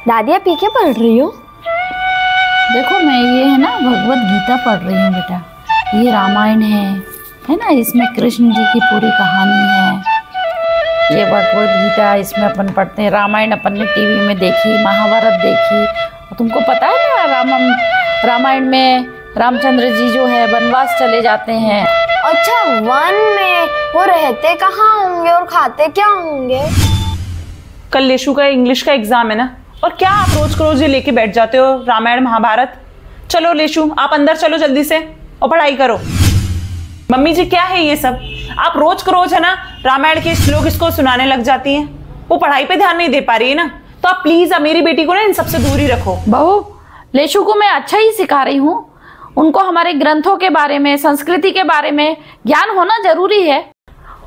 दादी आप ये क्या पढ़ रही हो? देखो मैं ये है ना भगवत गीता पढ़ रही हूँ बेटा। ये रामायण है ना, इसमें कृष्ण जी की पूरी कहानी है। ये भगवत गीता इसमें अपन पढ़ते हैं। रामायण अपन ने टीवी में देखी, महाभारत देखी। तुमको पता है ना रामायण में रामचंद्र जी जो है वनवास चले जाते हैं। अच्छा, वन में वो रहते कहाँ होंगे और खाते क्या होंगे? कल लेशु का इंग्लिश का एग्जाम है ना, और क्या आप रोज ये लेके बैठ जाते हो रामायण महाभारत। चलो लेशु आप अंदर चलो जल्दी से और पढ़ाई करो। मम्मी जी क्या है ये सब, आप रोज है ना रामायण के श्लोक इसको सुनाने लग जाती हैं। वो पढ़ाई पे ध्यान नहीं दे पा रही है ना, तो आप प्लीज अब मेरी बेटी को ना इन सबसे दूर ही रखो। बहू, लेशु को मैं अच्छा ही सिखा रही हूँ। उनको हमारे ग्रंथों के बारे में, संस्कृति के बारे में ज्ञान होना जरूरी है।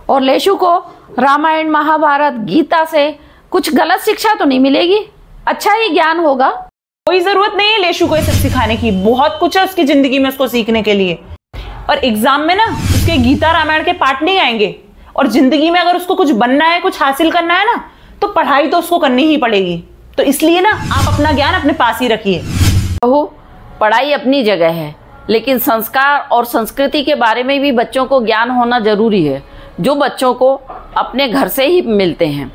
और लेशु को रामायण महाभारत गीता से कुछ गलत शिक्षा तो नहीं मिलेगी, अच्छा ही ज्ञान होगा। कोई जरूरत नहीं है लेशु को ये सब सिखाने की, बहुत कुछ है उसकी जिंदगी में उसको सीखने के लिए। और एग्जाम में ना उसके गीता रामायण के पाठ नहीं आएंगे। और जिंदगी में अगर उसको कुछ बनना है, कुछ हासिल करना है ना, तो पढ़ाई तो उसको करनी ही पड़ेगी। तो इसलिए ना आप अपना ज्ञान अपने पास ही रखिए। बहू, पढ़ाई अपनी जगह है, लेकिन संस्कार और संस्कृति के बारे में भी बच्चों को ज्ञान होना जरूरी है, जो बच्चों को अपने घर से ही मिलते हैं।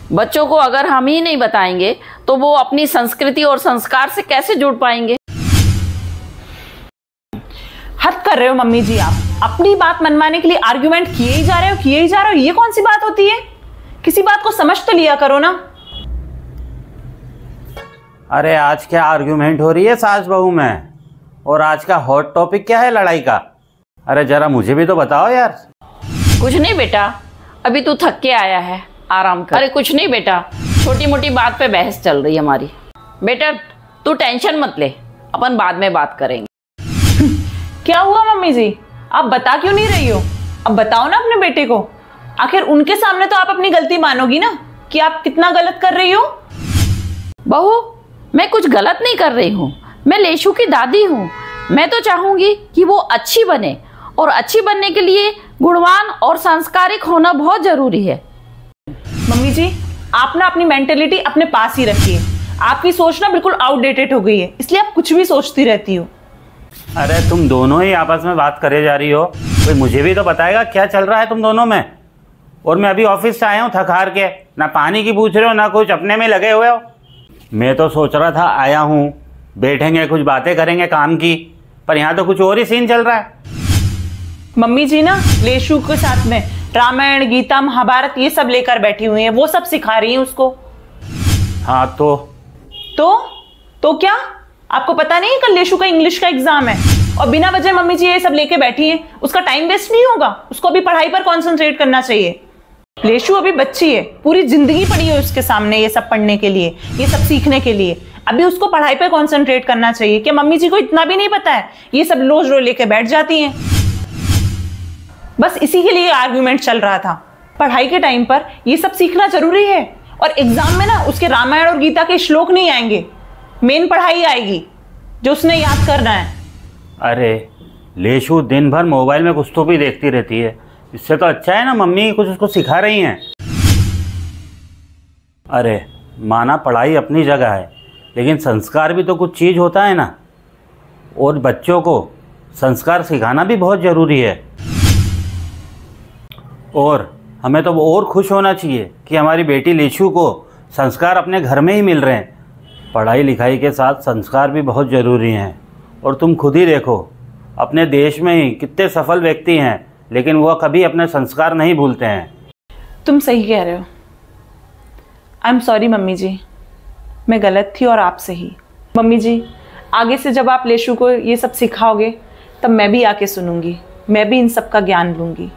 बच्चों को अगर हम ही नहीं बताएंगे तो वो अपनी संस्कृति और संस्कार से कैसे जुड़ पाएंगे। हद कर रहे हो मम्मी जी, आप अपनी बात मनवाने के लिए आर्ग्यूमेंट किए ही जा रहे हो। ये कौन सी बात होती है? किसी बात को समझ तो लिया करो ना। अरे आज क्या आर्ग्यूमेंट हो रही है सास बहू में? और आज का हॉट टॉपिक क्या है लड़ाई का? अरे जरा मुझे भी तो बताओ यार। कुछ नहीं बेटा, अभी तू थक के आया है, आराम कर। अरे कुछ नहीं बेटा, छोटी मोटी बात पे बहस चल रही है हमारी। बेटा तू टेंशन मत ले, अपन बाद में बात करेंगे। क्या हुआ मम्मी जी, आप बता क्यों नहीं रही हो? अब बताओ ना अपने बेटे को। आखिर उनके सामने तो आप अपनी गलती मानोगी ना कि आप कितना गलत कर रही हो। बहू, मैं कुछ गलत नहीं कर रही हूँ, मैं लेशु की दादी हूँ। मैं तो चाहूंगी कि वो अच्छी बने, और अच्छी बनने के लिए गुणवान और संस्कारिक होना बहुत जरूरी है। मम्मी जी आप ना अपनी मेंटेलिटी अपने पास ही रखिए। आपकी सोच ना बिल्कुल आउटडेटेड हो गई है, इसलिए आप कुछ भी सोचती रहती हो। अरे तुम दोनों ही आपस में बात करे जा रही हो, कोई मुझे भी तो बताएगा क्या चल रहा है तुम दोनों में। और मैं अभी ऑफिस से आया हूँ थक हार के, ना पानी की पूछ रहे हो ना कुछ, अपने में लगे हुए हो। मैं तो सोच रहा था आया हूँ, बैठेंगे कुछ बातें करेंगे काम की, पर यहाँ तो कुछ और ही सीन चल रहा है। मम्मी जी ना लेशु के साथ में रामायण गीता महाभारत ये सब लेकर बैठी हुई हैं, वो सब सिखा रही हैं उसको। हाँ तो क्या आपको पता नहीं कल लेशु का इंग्लिश का एग्जाम है, और बिना वजह मम्मी जी ये सब लेके बैठी है। उसका टाइम वेस्ट नहीं होगा, उसको भी पढ़ाई पर कॉन्सेंट्रेट करना चाहिए। लेशु अभी बच्ची है, पूरी जिंदगी पड़ी है उसके सामने ये सब पढ़ने के लिए, ये सब सीखने के लिए। अभी उसको पढ़ाई पर कॉन्सेंट्रेट करना चाहिए। क्या मम्मी जी को इतना भी नहीं पता है? ये सब रोज लेके बैठ जाती हैं। बस इसी के लिए आर्ग्यूमेंट चल रहा था। पढ़ाई के टाइम पर ये सब सीखना जरूरी है, और एग्जाम में ना उसके रामायण और गीता के श्लोक नहीं आएंगे, मेन पढ़ाई आएगी जो उसने याद करना है। अरे लेशु दिन भर मोबाइल में कुछ तो भी देखती रहती है, इससे तो अच्छा है ना मम्मी कुछ उसको सिखा रही हैं। अरे माना पढ़ाई अपनी जगह है, लेकिन संस्कार भी तो कुछ चीज़ होता है ना, और बच्चों को संस्कार सिखाना भी बहुत ज़रूरी है। और हमें तो और खुश होना चाहिए कि हमारी बेटी लेशु को संस्कार अपने घर में ही मिल रहे हैं। पढ़ाई लिखाई के साथ संस्कार भी बहुत ज़रूरी हैं। और तुम खुद ही देखो, अपने देश में ही कितने सफल व्यक्ति हैं, लेकिन वह कभी अपने संस्कार नहीं भूलते हैं। तुम सही कह रहे हो। आई एम सॉरी मम्मी जी, मैं गलत थी और आप सही। मम्मी जी आगे से जब आप लेशु को ये सब सिखाओगे तब मैं भी आके सुनूंगी, मैं भी इन सब का ज्ञान लूंगी।